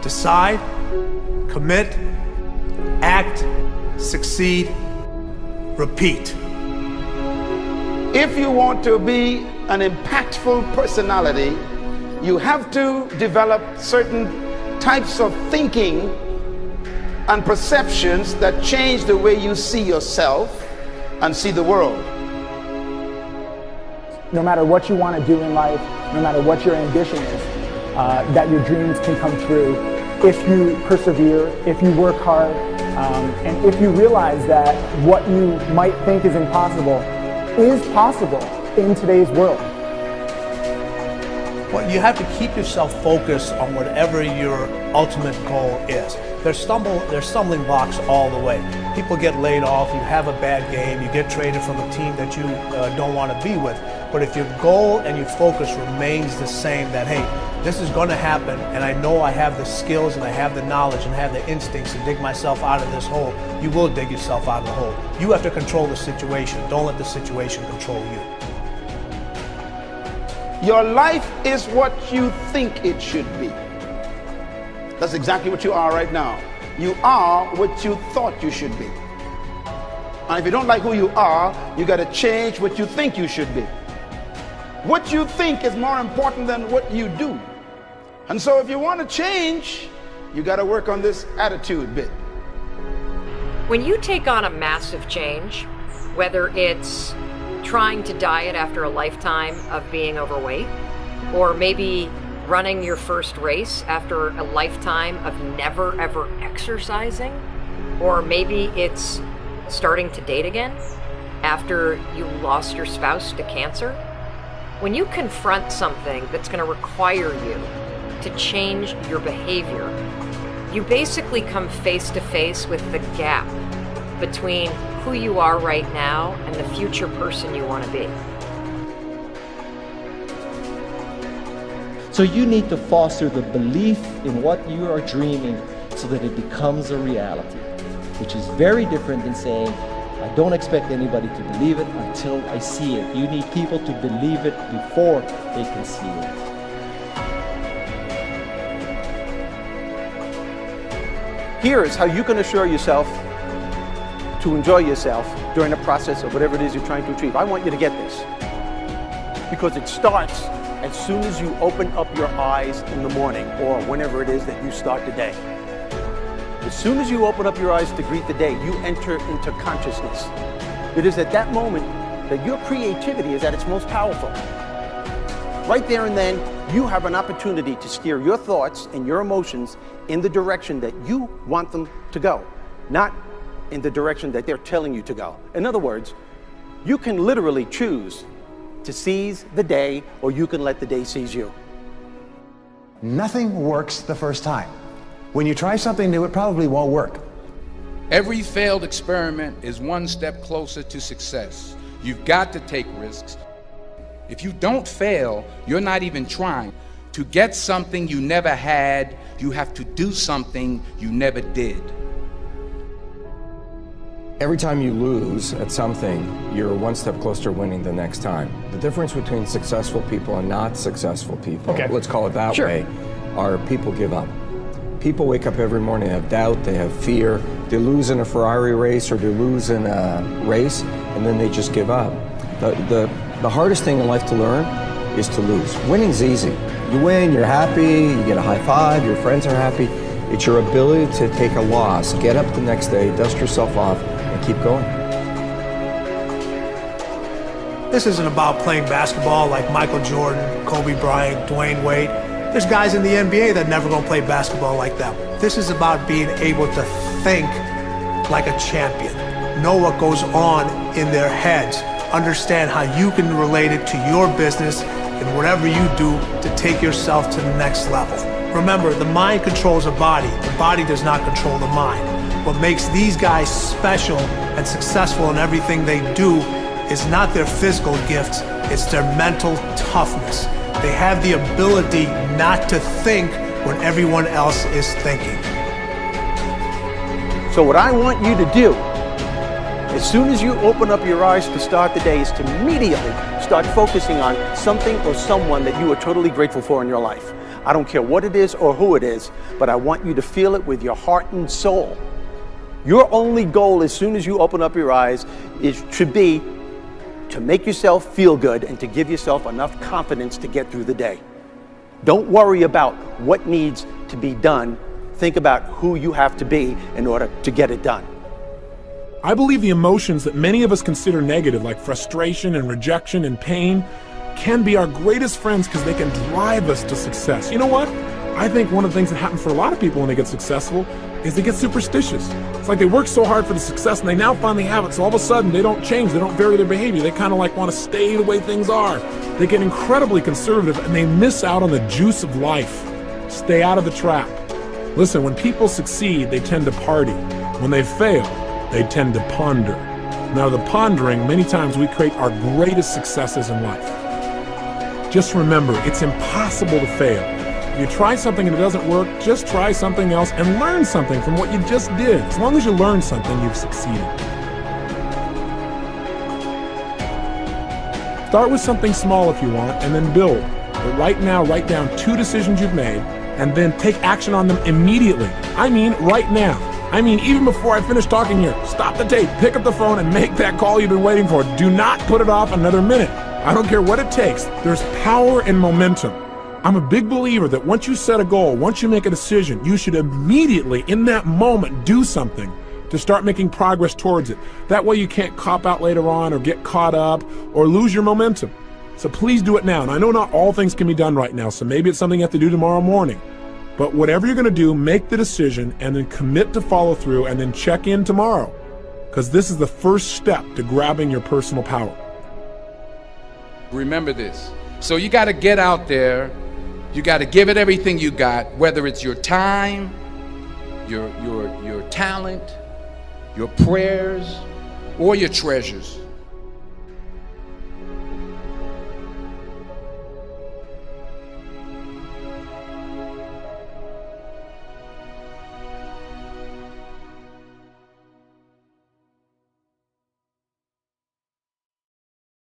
Decide, commit, act, succeed, repeat. If you want to be an impactful personality, you have to develop certain types of thinking and perceptions that change the way you see yourself and see the world. No matter what you want to do in life, no matter what your ambition is, that your dreams can come true if you persevere, if you work hard, and if you realize that what you might think is impossible is possible in today's world. Well, you have to keep yourself focused on whatever your ultimate goal is. There's stumbling blocks all the way. People get laid off, you have a bad game, you get traded from a team that you don't want to be with. But if your goal and your focus remains the same, that hey, this is going to happen, and I know I have the skills and I have the knowledge and I have the instincts to dig myself out of this hole, you will dig yourself out of the hole. You have to control the situation. Don't let the situation control you. Your life is what you think it should be. That's exactly what you are right now. You are what you thought you should be. And if you don't like who you are, you got to change what you think you should be. What you think is more important than what you do. And so if you want to change, you got to work on this attitude bit. When you take on a massive change, whether it's trying to diet after a lifetime of being overweight, or maybe running your first race after a lifetime of never ever exercising, or maybe it's starting to date again after you lost your spouse to cancer. When you confront something that's going to require you to change your behavior, you basically come face to face with the gap between who you are right now and the future person you want to be. So you need to foster the belief in what you are dreaming so that it becomes a reality, which is very different than saying, I don't expect anybody to believe it until I see it. You need people to believe it before they can see it. Here is how you can assure yourself to enjoy yourself during the process of whatever it is you're trying to achieve. I want you to get this, because it starts as soon as you open up your eyes in the morning, or whenever it is that you start the day. As soon as you open up your eyes to greet the day, you enter into consciousness. It is at that moment that your creativity is at its most powerful. Right there and then, you have an opportunity to steer your thoughts and your emotions in the direction that you want them to go, not in the direction that they're telling you to go. In other words, you can literally choose to seize the day, or you can let the day seize you. Nothing works the first time. When you try something new, it probably won't work. Every failed experiment is one step closer to success. You've got to take risks. If you don't fail, you're not even trying. To get something you never had, you have to do something you never did. Every time you lose at something, you're one step closer to winning the next time. The difference between successful people and not successful people, let's call it that way, are people give up. People wake up every morning, they have doubt, they have fear, they lose in a Ferrari race or they lose in a race, and then they just give up. The hardest thing in life to learn is to lose. Winning's easy. You win, you're happy, you get a high five, your friends are happy. It's your ability to take a loss, get up the next day, dust yourself off, and keep going. This isn't about playing basketball like Michael Jordan, Kobe Bryant, Dwayne Wade. There's guys in the NBA that never gonna play basketball like them. This is about being able to think like a champion, know what goes on in their heads, understand how you can relate it to your business and whatever you do to take yourself to the next level. Remember, the mind controls the body does not control the mind. What makes these guys special and successful in everything they do is not their physical gifts, it's their mental toughness. They have the ability not to think when everyone else is thinking. So what I want you to do, as soon as you open up your eyes to start the day, is to immediately start focusing on something or someone that you are totally grateful for in your life. I don't care what it is or who it is, but I want you to feel it with your heart and soul. Your only goal as soon as you open up your eyes should be to make yourself feel good and to give yourself enough confidence to get through the day. Don't worry about what needs to be done. Think about who you have to be in order to get it done. I believe the emotions that many of us consider negative, like frustration and rejection and pain, can be our greatest friends because they can drive us to success. You know what? I think one of the things that happens for a lot of people when they get successful is they get superstitious. It's like they work so hard for the success and they now finally have it, so all of a sudden they don't change, they don't vary their behavior, they kind of like want to stay the way things are. They get incredibly conservative and they miss out on the juice of life. Stay out of the trap. Listen, when people succeed, they tend to party. When they fail, they tend to ponder. Now, the pondering, many times we create our greatest successes in life. Just remember, it's impossible to fail. If you try something and it doesn't work, just try something else and learn something from what you just did. As long as you learn something, you've succeeded. Start with something small if you want, and then build. But right now, write down 2 decisions you've made, and then take action on them immediately. I mean, right now. I mean, even before I finish talking here, stop the tape, pick up the phone, and make that call you've been waiting for. Do not put it off another minute. I don't care what it takes. There's power in momentum. I'm a big believer that once you set a goal, once you make a decision, you should immediately, in that moment, do something to start making progress towards it. That way you can't cop out later on or get caught up or lose your momentum. So please do it now. And I know not all things can be done right now, so maybe it's something you have to do tomorrow morning. But whatever you're going to do, make the decision and then commit to follow through and then check in tomorrow. Because this is the first step to grabbing your personal power. Remember this. So you got to get out there. You got to give it everything you got, whether it's your time, your talent, your prayers, or your treasures.